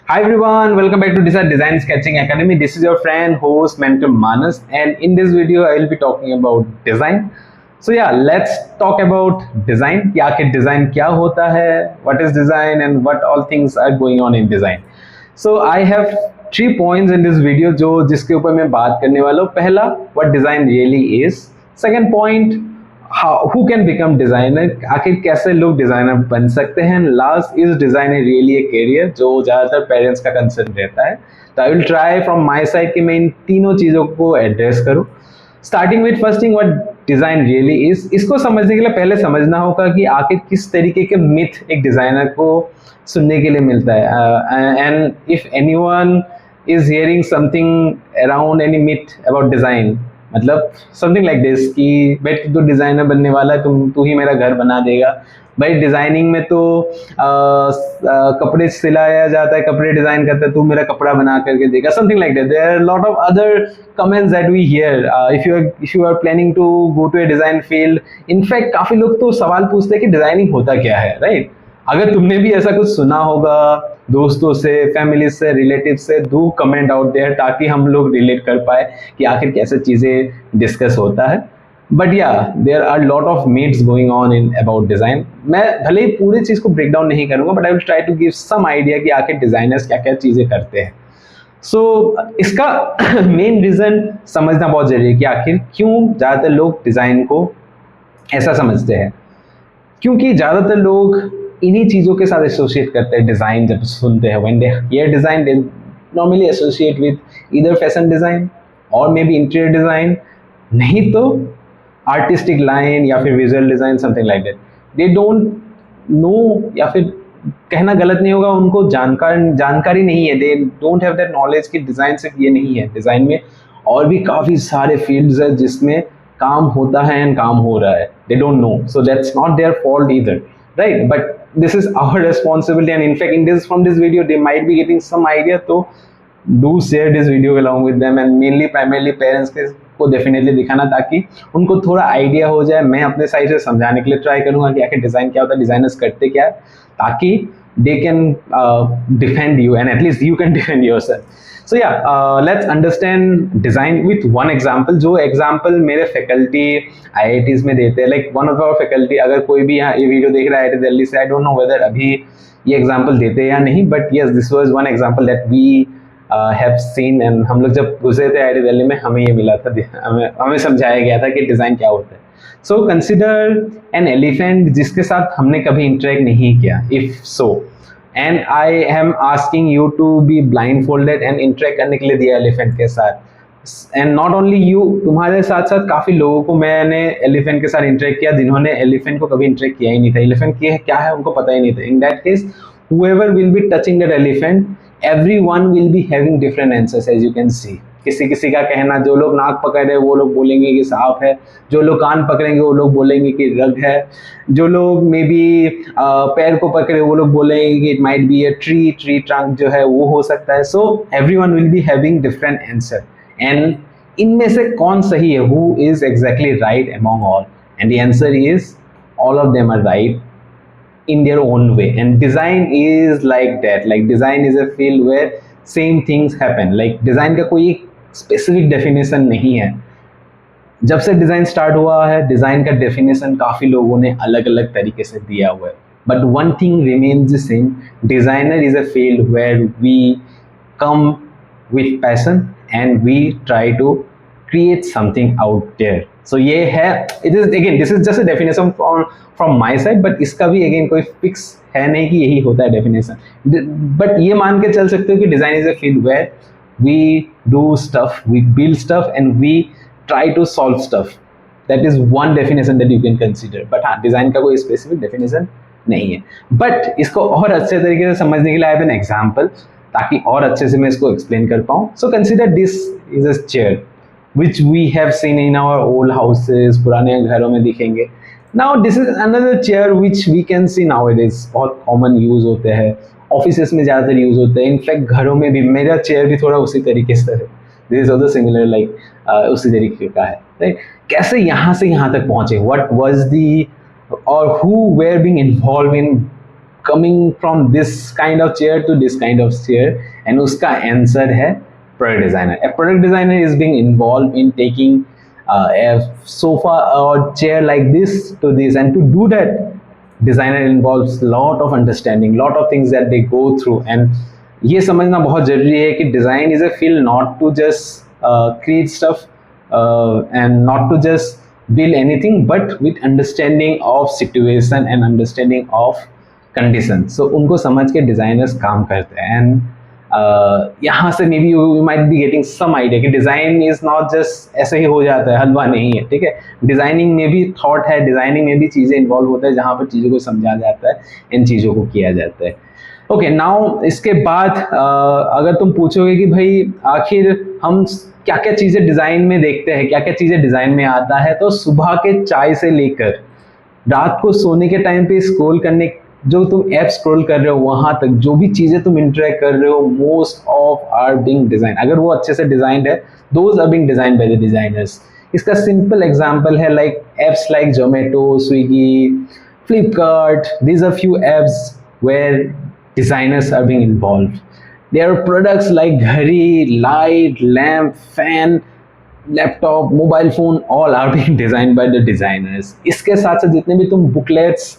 Hi everyone, welcome back to Design Sketching Academy. This is your friend, host, mentor Manas, and in this video I will be talking about design. So yeah, let's talk about design. कि आखिर design क्या होता है? What is design and what all things are going on in design? So I have 3 points in this video जो जिसके ऊपर मैं बात करने वाला हूँ. पहला, what design really is. Second point, who can become designer, आखिर कैसे लोग डिजाइनर बन सकते हैं. Last, is designer really a career, जो ज़्यादातर पेरेंट्स का कंसर्न रहता है. तो आई will try from my side कि मैं इन तीनों चीज़ों को एड्रेस करूं. Starting with first thing, what design really is. इसको समझने के लिए पहले समझना होगा कि आखिर किस तरीके के मिथ एक डिजाइनर को सुनने के लिए मिलता है. And if anyone is hearing something around any myth about design, मतलब समथिंग लाइक दिस कि भाई तू डिज़ाइनर बनने वाला है, तू ही मेरा घर बना देगा. भाई डिज़ाइनिंग में तो कपड़े सिलाया जाता है, कपड़े डिज़ाइन करता है, तू मेरा कपड़ा बना करके देगा. Something like that. There are lot of other comments that we hear if you are planning to go to a design field. In fact काफ़ी लोग तो सवाल पूछते हैं कि डिज़ाइनिंग होता क्या है, राइट? अगर तुमने भी ऐसा कुछ सुना होगा दोस्तों से, फैमिली से, रिलेटिव से, डू कमेंट आउट देयर ताकि हम लोग रिलेट कर पाए कि आखिर कैसे चीज़ें डिस्कस होता है. But yeah there are lot of meets going on in about design. मैं भले ही पूरी चीज़ को ब्रेक डाउन नहीं करूँगा, but I will try to give some idea कि आखिर डिज़ाइनर्स क्या क्या चीज़ें करते हैं. सो इसका मेन रीज़न समझना बहुत ज़रूरी है कि आखिर क्यों ज़्यादातर लोग डिज़ाइन को ऐसा समझते हैं. क्योंकि ज़्यादातर लोग इन्हीं चीज़ों के साथ एसोसिएट करते हैं. डिज़ाइन जब सुनते हैं, when they hear design, they normally associate with either fashion design और मे बी इंटीरियर डिज़ाइन, नहीं तो आर्टिस्टिक लाइन या फिर visual design, something like that. They don't know, या फिर कहना गलत नहीं होगा, उनको जानकारी नहीं है. They don't have that knowledge कि डिज़ाइन सिर्फ ये नहीं है. डिज़ाइन में और भी काफ़ी सारे फील्ड्स है जिसमें काम होता है एंड काम हो रहा है. They don't know, so that's not their fault either, right? But this is our responsibility, and in fact from this video they might be getting some idea. So do share this video along with them, and primarily parents को definitely दिखाना ताकि उनको थोड़ा idea हो जाए. मैं अपने side से समझाने के लिए ट्राई करूँगा कि आखिर डिज़ाइन क्या होता है, डिज़ाइनर्स करते क्या है, ताकि they can defend you and at least you can defend yourself. So yeah, let's understand design with one example. जो example मेरे faculty IITs में देते हैं, like one of our faculty, अगर कोई भी यहाँ ये वीडियो देख रहा है IIT दिल्ली से, I don't know whether अभी ये example देते हैं या नहीं, but yes, this was one example that we have seen. and हम लोग जब गुजरे थे IIT दिल्ली में, हमें ये मिला था, हमें समझाया गया था कि डिज़ाइन क्या होता है. So consider an elephant जिसके साथ हमने कभी इंटरेक्ट नहीं किया. If so, and I am asking you to be blindfolded and interact करने के लिए दिया एलिफेंट के साथ. And not only you, तुम्हारे साथ साथ काफ़ी लोगों को मैंने एलिफेंट के साथ इंटरेक्ट किया जिन्होंने एलिफेंट को कभी इंटरेक्ट किया ही नहीं था. एलिफेंट क्या है उनको पता ही नहीं था. In that case, whoever will be touching that elephant, everyone will be having different answers, as you can see. किसी किसी का कहना, जो लोग नाक पकड़ रहे हैं वो लोग बोलेंगे कि सांप है, जो लोग कान पकड़ेंगे वो लोग बोलेंगे कि रग है, जो लोग मे बी पैर को पकड़े वो लोग बोलेंगे कि it might be a tree trunk जो है वो हो सकता है. So everyone will be having different answer, and इनमें से कौन सही है, who is exactly right among all, and the answer is all of them are right in their own way. And design is like that. Like design is a field where same things happen. Like design का कोई specific definition नहीं है. जब से design start हुआ है, design का definition काफ़ी लोगों ने अलग अलग तरीके से दिया हुआ है. But one thing remains the same, designer is a field where we come with passion and we try to create something out there. So ये है, it is again, this is just a definition from my side, but इसका भी again कोई fix है नहीं कि यही होता है definition. But ये मान के चल सकते हो कि design is a field where we do stuff, we build stuff and we try to solve stuff. That is one definition that you can consider. But हाँ, design का कोई specific definition नहीं है. But इसको और अच्छे तरीके से समझने के लिए I have an example, ताकि और अच्छे से मैं इसको explain कर पाऊँ. So consider this is a chair which we have seen in our old houses, पुराने घरों में दिखेंगे. Now this is another chair which we can see nowadays. बहुत common use होते हैं, ऑफिसेस में ज़्यादातर यूज़ होते हैं. इनफैक्ट घरों में भी मेरा चेयर भी थोड़ा उसी तरीके से है. This is also similar, like उसी तरीके का है, राइट? कैसे यहाँ से यहाँ तक पहुँचे, व्हाट वाज दी और who were being involve in coming from this kind of chair to this kind of chair, and उसका आंसर है product designer. A product designer is being involved in taking a sofa or chair like this to this, and to do that, designer involves lot of understanding, lot of things that they go through. And ये समझना बहुत जरूरी है कि design is a field not to just create stuff and not to just build anything, but with understanding of situation and understanding of conditions. So उनको समझ के designers काम करते हैं. And यहाँ से maybe you might be getting some idea कि design is not just ऐसे ही हो जाता है, हलवा नहीं है, ठीक है. डिज़ाइनिंग में भी थॉट है, डिज़ाइनिंग में भी चीज़ें इन्वॉल्व होता है जहाँ पर चीज़ों को समझा जाता है, इन चीज़ों को किया जाता है. ओके, नाउ इसके बाद अगर तुम पूछोगे कि भाई आखिर हम क्या क्या चीज़ें डिज़ाइन में देखते हैं, क्या क्या चीज़ें डिज़ाइन में आता है, तो सुबह के चाय से लेकर रात को सोने के टाइम पे स्क्रॉल करने, जो तुम ऐप स्क्रॉल कर रहे हो वहां तक जो भी चीजें तुम इंटरेक्ट कर रहे हो, most of are being design. अगर वो अच्छे से डिजाइंड है, those are being designed by the designers. इसका सिंपल एग्जांपल है like apps like Zomato, Swiggy, Flipkart. These are few apps where designers are being involved. There are products like ghadi, light, lamp, fan, laptop, mobile phone, all are being designed by the designers. इसके साथ साथ जितने भी तुम booklets,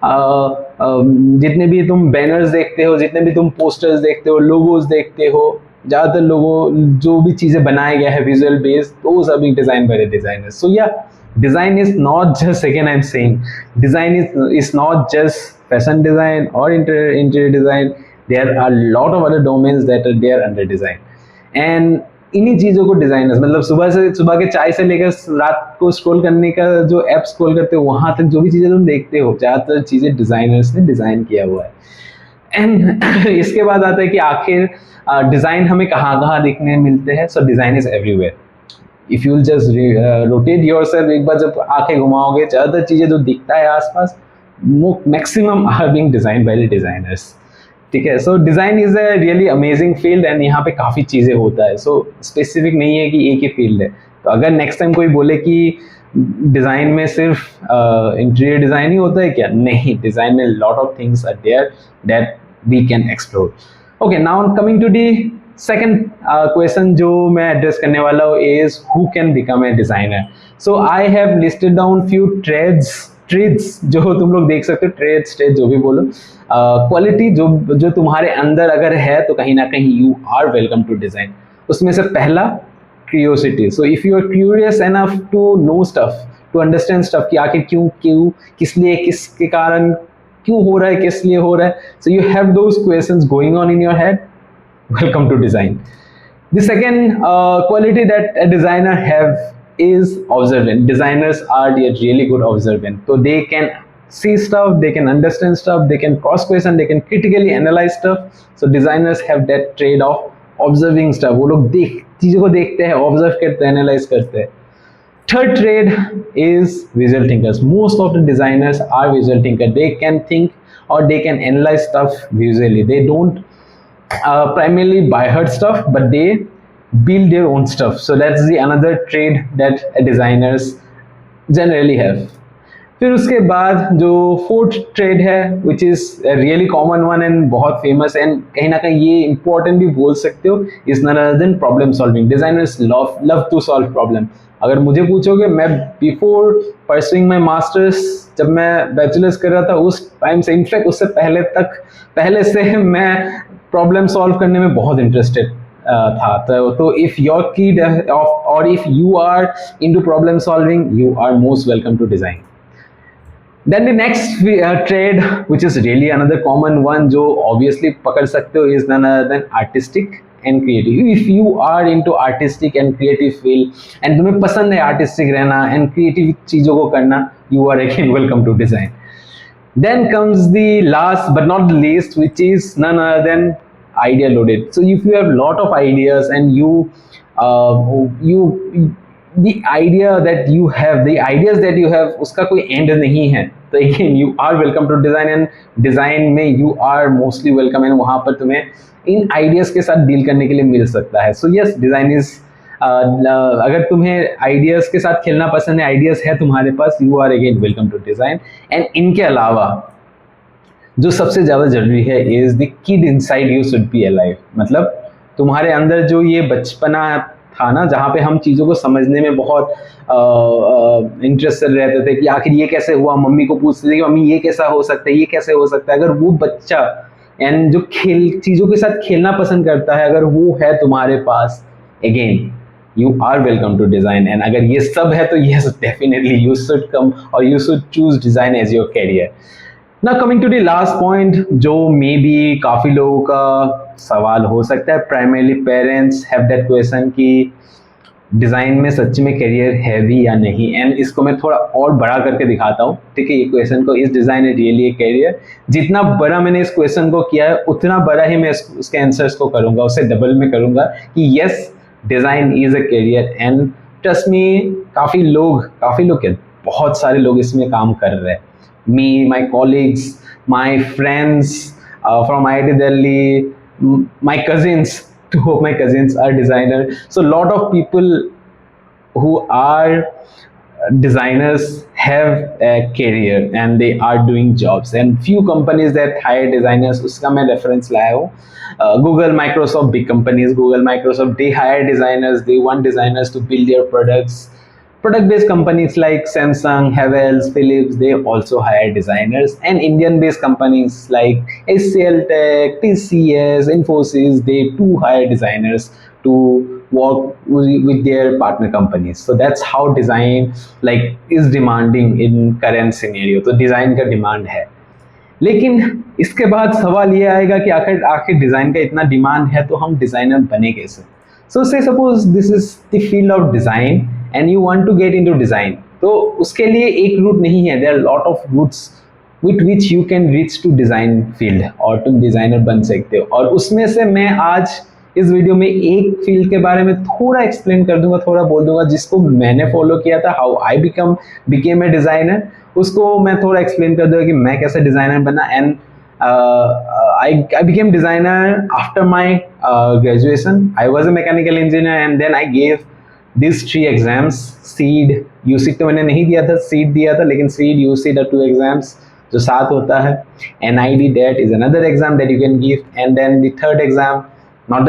जितने भी तुम बैनर्स देखते हो, जितने भी तुम पोस्टर्स देखते हो, लोगोज देखते हो, ज़्यादातर लोगों जो भी चीज़ें बनाए गए हैं visual based, those are being designed by the designers. So yeah, design is not just, again I'm saying, design is not just fashion design or interior design. There are a lot of other domains that are there under design. And इन्हीं चीज़ों को designers, मतलब सुबह के चाय से लेकर रात को स्क्रॉल करने का जो ऐप स्क्रॉल करते हो वहां तक जो भी चीज़ें तुम देखते हो, ज़्यादातर चीज़ें डिजाइनर्स ने डिज़ाइन किया हुआ है. एंड इसके बाद आता है कि आखिर डिज़ाइन हमें कहाँ कहाँ देखने मिलते हैं. सो design is everywhere. If you will just rotate yourself, एक बार जब आंखें घुमाओगे, ज़्यादातर चीज़ें जो दिखता है आसपास, maximum are being designed by the designers. ठीक है. So design is a really amazing field, and यहाँ पे काफ़ी चीज़ें होता है. सो स्पेसिफिक नहीं है कि एक ही फील्ड है. तो अगर नेक्स्ट टाइम कोई बोले कि डिज़ाइन में सिर्फ इंटीरियर डिज़ाइन ही होता है क्या, नहीं, डिज़ाइन में lot of things are there that we can explore. Okay, now coming to the second question जो मैं एड्रेस करने वाला हूँ is who can become a designer. So I have listed down few traits जो तुम लोग देख सकते हो, ट्रेड्स जो भी बोलो, क्वालिटी जो तुम्हारे अंदर अगर है तो कहीं ना कहीं you are welcome to design. उसमें से पहला, curiosity. So if you are curious enough to know stuff, to understand stuff कि आखिर क्यों, किस लिए, किसके कारण क्यों हो रहा है, किस लिए हो रहा है, so you have those questions going on in your head, welcome to design. The second quality that a designer have is observant. Designers are really good observant, so they can see stuff, they can understand stuff, they can cross question, they can critically analyze stuff. So designers have that trait of observing stuff. वो लोग चीजों को देखते हैं, observe करते हैं, analyse करते हैं. Third trade is visual thinkers. Most of the designers are visual thinkers. They can think or they can analyze stuff visually. They don't primarily by heart stuff, but they build their own stuff. So that's the another trade that designers generally have. फिर उसके बाद जो fourth trait है, which is really common one and बहुत famous, and कहीं ना कहीं ये इंपॉर्टेंट भी बोल सकते हो, is none other than problem solving. Designers love to solve problem. अगर मुझे पूछोगे, मैं बिफोर परसुइंग माई मास्टर्स, जब मैं बैचलर्स कर रहा था उस टाइम से, इनफैक्ट उससे पहले से मैं प्रॉब्लम सॉल्व करने में बहुत इंटरेस्टेड था. तो इफ योर कीड और if you are into problem solving, you are most welcome to design. Then the next trade, which is really another common one, जो obviously पकड़ सकते हो, is none other than artistic and creative. If you are into artistic and creative field, and तुम्हें पसंद है artistic रहना and creative चीजों को करना, you are again welcome to design. Then comes the last but not the least, which is none other than idea loaded. So if you have lot of ideas and the ideas that you have उसका कोई end नहीं है, तो again you are welcome to design, and design में you are mostly welcome, and वहाँ पर तुम्हें इन ideas के साथ deal करने के लिए मिल सकता है. So yes, design is अगर तुम्हें ideas के साथ खेलना पसंद है, ideas है तुम्हारे पास, you are again welcome to design. And इनके अलावा जो सबसे ज़्यादा जरूरी है is the kid inside you should be alive. मतलब तुम्हारे अंदर जो ये बचपना था ना, जहाँ पे हम चीज़ों को समझने में बहुत इंटरेस्टेड रहते थे कि आखिर ये कैसे हुआ, मम्मी को पूछते थे कि मम्मी ये कैसा हो सकता है, ये कैसे हो सकता है। अगर वो बच्चा एंड जो चीज़ों के साथ खेलना पसंद करता है, अगर वो है तुम्हारे पास, again you are welcome to design। and अगर ये सब है तो yes definitely you should come or you should choose design as your career। now coming to the last point, जो मे बी काफ़ी लोगों का सवाल हो सकता है, primarily parents have that question कि डिज़ाइन में सच में करियर है भी या नहीं। एंड इसको मैं थोड़ा और बड़ा करके दिखाता हूँ, ठीक है, ये क्वेश्चन को, इस design is really a career. जितना बड़ा मैंने इस क्वेश्चन को किया है उतना बड़ा ही मैं उसके आंसर्स को करूँगा, उससे डबल में करूँगा कि yes design is a career. And trust me, काफ़ी लोग क्या, बहुत सारे लोग इसमें काम कर रहे हैं। Me, my colleagues, my friends from IIT Delhi, my cousins, two of my cousins are designer, so a lot of people who are designers have a career and they are doing jobs, and few companies that hire designers, uska main reference laya hu, Google, Microsoft, big companies, Google, Microsoft, they hire designers, they want designers to build their products. Product-based companies like Samsung, Havells, Philips, they also hire designers, and Indian-based companies like HCL Tech, TCS, Infosys, they too hire designers to work with their partner companies. So that's how design like is demanding in current scenario। तो design का demand है, लेकिन इसके बाद सवाल ये आएगा कि आखिर डिज़ाइन का इतना डिमांड है तो हम डिज़ाइनर बने कैसे। So say suppose this is the field of design and you want to get into design, तो उसके लिए एक रूट नहीं है, there are lot of routes with which you can reach to design field और तुम डिज़ाइनर बन सकते हो। और उसमें से मैं आज इस वीडियो में एक फील्ड के बारे में थोड़ा एक्सप्लेन कर दूंगा, थोड़ा बोल दूंगा, जिसको मैंने फॉलो किया था, how I became a designer, उसको मैं थोड़ा एक्सप्लेन कर दूंगा कि मैं कैसे डिज़ाइनर बना। And I became designer after my graduation. I was a mechanical engineer and then I gave these 3 exams, seed, USEED तो मैंने नहीं दिया था, seed दिया था, लेकिन seed, USEED are 2 exams जो साथ होता है, NID that is another exam that you can give, and then the third exam, not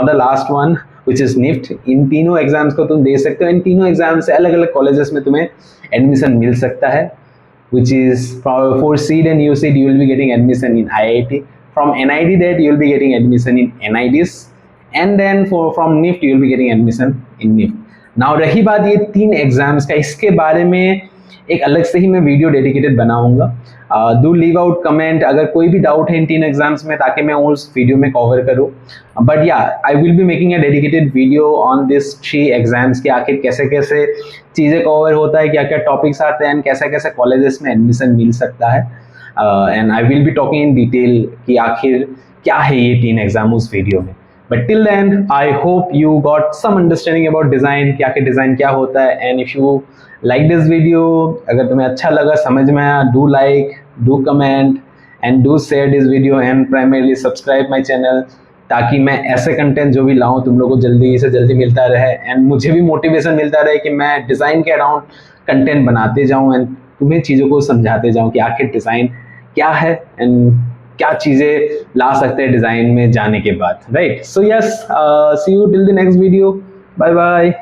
the last one, which is NIFT। इन तीनों एग्जाम्स को तुम दे सकते हो, इन तीनों एग्जाम से अलग अलग कॉलेजेस में तुम्हें एडमिशन मिल सकता है, which is for seed and USEED you will be getting admission in IIT, from NID that you will be getting admission in NIDs, and then from NIFT you will be getting admission in NIFT। now रही बात ये 3 exams का, इसके बारे में एक अलग से ही मैं वीडियो डेडिकेटेड बनाऊंगा। डू लीव आउट कमेंट अगर कोई भी डाउट है इन 3 एग्जाम्स में, ताकि मैं उस वीडियो में कवर करूं। बट या I will be making a dedicated video on this 3 exams कि आखिर कैसे कैसे चीज़ें कवर होता है, क्या क्या टॉपिक्स आते हैं, कैसे कैसे कॉलेजेस में एडमिशन मिल सकता है। And I will be talking in detail कि आखिर क्या है ये 3 एग्जाम उस वीडियो में। But till then I hope you got some understanding about design, कि आखिर डिज़ाइन क्या होता है। And if you like this video, अगर तुम्हें अच्छा लगा, समझ में आया, do like, do comment and do share this video, and primarily subscribe my channel, ताकि मैं ऐसे कंटेंट जो भी लाऊं तुम लोगों को जल्दी से जल्दी मिलता रहे, एंड मुझे भी मोटिवेशन मिलता रहे कि मैं डिज़ाइन के अराउंड कंटेंट बनाते जाऊं एंड तुम्हें चीज़ों को समझाते जाऊं कि आखिर डिज़ाइन क्या है एंड क्या चीज़ें ला सकते हैं डिज़ाइन में जाने के बाद, right. So yes, see you till the next video, bye bye.